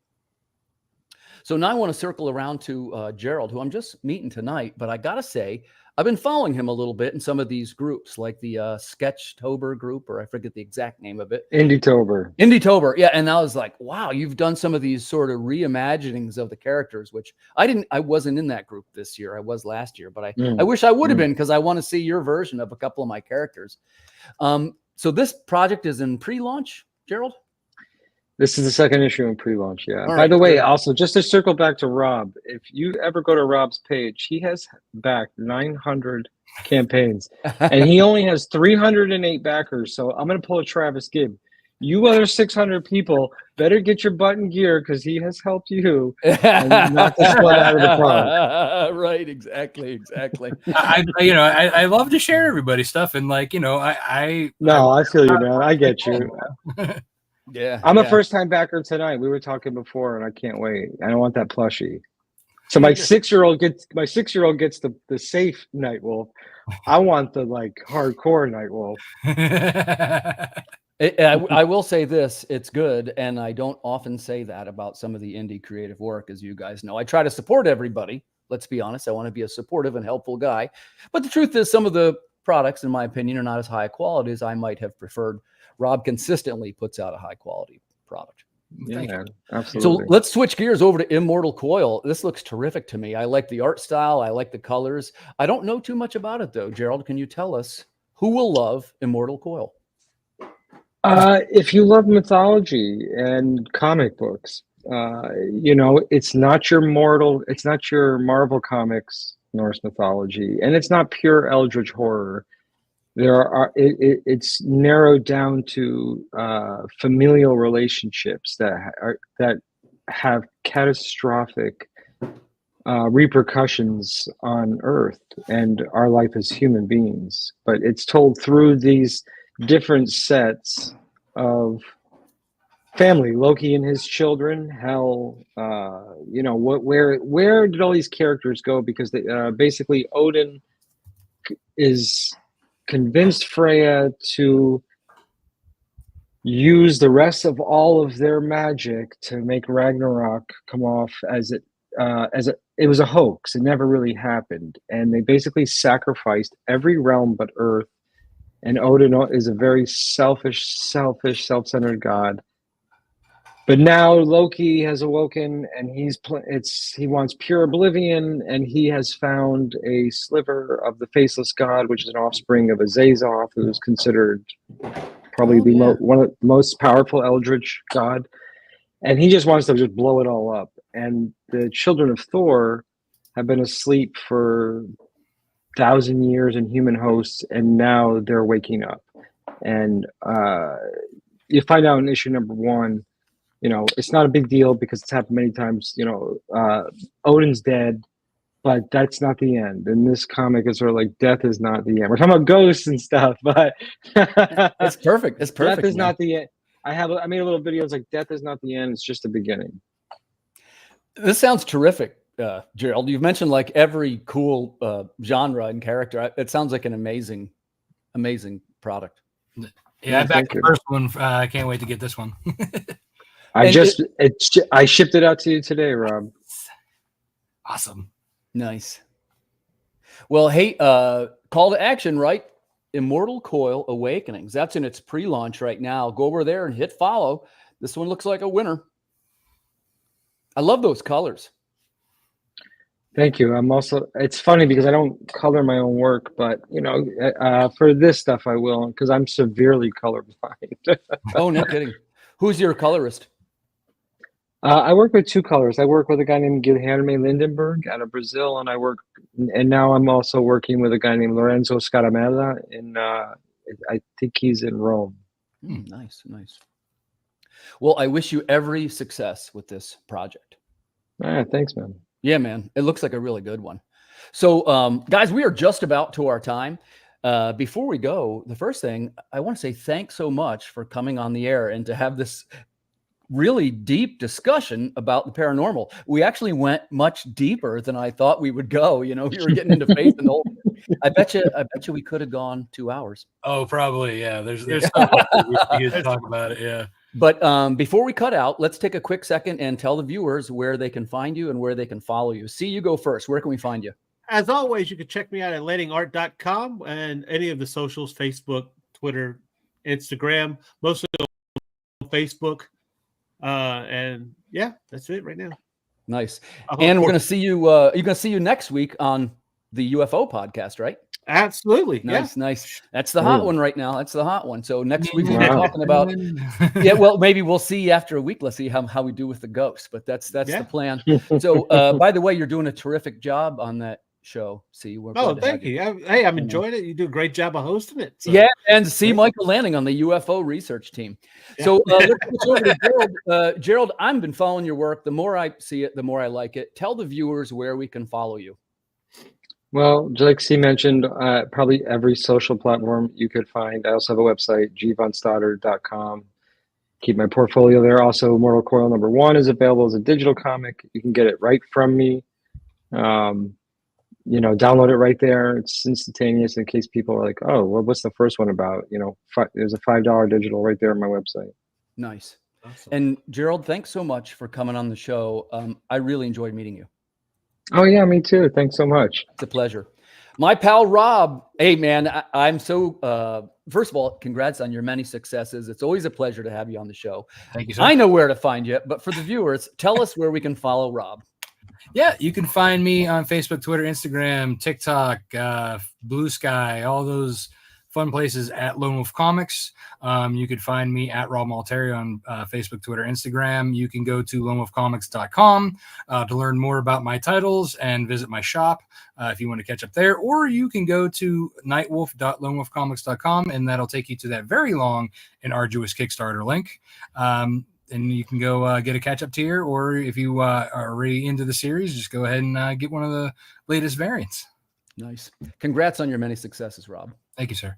So now I want to circle around to Gerald, who I'm just meeting tonight. But I got to say, I've been following him a little bit in some of these groups, like the Sketchtober group, or I forget the exact name of it. Indie-tober. Yeah. And I was like, wow, you've done some of these sort of reimaginings of the characters, which I wasn't in that group this year. I was last year, but I wish I would have been, because I want to see your version of a couple of my characters. So this project is in pre-launch, Gerald? This is the second issue in pre-launch, yeah. All By the way, good. also, just to circle back to Rob, if you ever go to Rob's page, he has backed 900 campaigns, and he only has 308 backers. So I'm going to pull a Travis Gibb. You other 600 people better get your butt in gear, because he has helped you and knock this one out of the park. Right, exactly. I love to share everybody's stuff, and I feel you, man. I get you. Yeah, I'm a first-time backer tonight. We were talking before, and I can't wait. I don't want that plushie. So my 6-year-old gets the safe Nightwolf. I want the hardcore Nightwolf. I will say this: it's good, and I don't often say that about some of the indie creative work, as you guys know. I try to support everybody. Let's be honest. I want to be a supportive and helpful guy. But the truth is, some of the products, in my opinion, are not as high quality as I might have preferred. Rob consistently puts out a high quality product. Yeah, absolutely. So let's switch gears over to Immortal Coil. This looks terrific to me. I like the art style. I like the colors. I don't know too much about it, though. Gerald, can you tell us who will love Immortal Coil? If you love mythology and comic books, it's not your Marvel Comics Norse mythology, and it's not pure Eldritch horror. It's narrowed down to familial relationships that have catastrophic repercussions on Earth and our life as human beings. But it's told through these different sets of family. Loki and his children, Hel. Where did all these characters go? Because basically Odin is convinced Freya to use the rest of all of their magic to make Ragnarok come off as it was a hoax. It never really happened, and they basically sacrificed every realm but Earth. And Odin is a very selfish, self-centered god. But now Loki has awoken, and he wants pure oblivion, and he has found a sliver of the faceless god, which is an offspring of Azazel, who is considered probably one of the most powerful Eldritch god. And he just wants to just blow it all up. And the children of Thor have been asleep for 1,000 years in human hosts, and now they're waking up. And you find out in issue number 1, it's not a big deal because it's happened many times. Odin's dead, but that's not the end. In this comic, it's sort of like death is not the end. We're talking about ghosts and stuff, but it's perfect. It's perfect. Death is not the end. I made a little video. It's like death is not the end. It's just the beginning. This sounds terrific, Gerald. You've mentioned every cool genre and character. It sounds like an amazing product. Yeah, I backed the first one. I can't wait to get this one. I shipped it out to you today, Rob. Awesome. Nice. Well, hey, call to action, right? Immortal Coil Awakenings. That's in its pre-launch right now. Go over there and hit follow. This one looks like a winner. I love those colors. Thank you. It's funny because I don't color my own work, but for this stuff I will, because I'm severely colorblind. Oh, no kidding. Who's your colorist? I work with two colors. I work with a guy named Guilherme Lindenberg out of Brazil, and now I'm also working with a guy named Lorenzo Scaramella I think he's in Rome. Nice. Well, I wish you every success with this project. Thanks, man. Yeah, man. It looks like a really good one. So, guys, we are just about to our time. Before we go, the first thing I want to say, thanks so much for coming on the air and to have this really deep discussion about the paranormal. We actually went much deeper than I thought we would go. We were getting into faith and all. I bet you we could have gone 2 hours. Oh, probably. Yeah. There's stuff we could talk about it. Yeah. But before we cut out, let's take a quick second and tell the viewers where they can find you and where they can follow you. See, you go first. Where can we find you? As always, you can check me out at landingart.com and any of the socials, Facebook, Twitter, Instagram, mostly on Facebook. And yeah, that's it right now. Nice. And we're going to see you, you're going to see you next week on the UFO podcast, right? Absolutely. Nice. That's the hot one right now. That's the hot one. So next week we'll be talking about, well, maybe we'll see after a week. Let's see how we do with the ghosts, but that's the plan. So, by the way, you're doing a terrific job on that show. See, thank you. Hey, I'm enjoying it. You do a great job of hosting it. So. Yeah, and see Michael Lanning on the UFO research team. Yeah. So let's switch over to Gerald. Gerald, I've been following your work. The more I see it, the more I like it. Tell the viewers where we can follow you. Well, like C mentioned, probably every social platform you could find. I also have a website, gvonstoddard.com. Keep my portfolio there. Also, Mortal Coil #1 is available as a digital comic. You can get it right from me. Download it right there. It's instantaneous in case people are like, oh, well, what's the first one about? There's a $5 digital right there on my website. Nice. Awesome. And Gerald, thanks so much for coming on the show. I really enjoyed meeting you. Oh, yeah, me too. Thanks so much. It's a pleasure. My pal, Rob. Hey, man, I'm so, first of all, congrats on your many successes. It's always a pleasure to have you on the show. Thank you, sir. I know where to find you, but for the viewers, tell us where we can follow Rob. Yeah, you can find me on Facebook, Twitter, Instagram, TikTok, Blue Sky, all those fun places at Lone Wolf Comics. You could find me at Rob Malteri on Facebook, Twitter, Instagram. You can go to lonewolfcomics.com to learn more about my titles and visit my shop if you want to catch up there. Or you can go to nightwolf.lonewolfcomics.com, and that'll take you to that very long and arduous Kickstarter link. And you can go get a catch-up tier, or if you are already into the series, just go ahead and get one of the latest variants. Nice. Congrats on your many successes, Rob. Thank you, sir.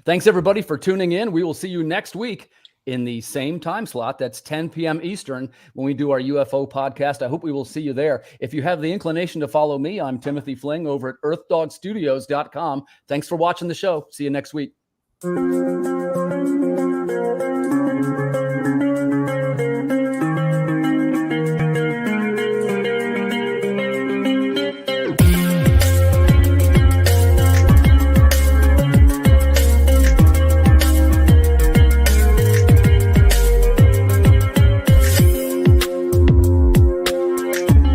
Thanks, everybody, for tuning in. We will see you next week in the same time slot. That's 10 p.m. Eastern when we do our UFO podcast. I hope we will see you there. If you have the inclination to follow me, I'm Timothy Fling over at earthdogstudios.com. Thanks for watching the show. See you next week.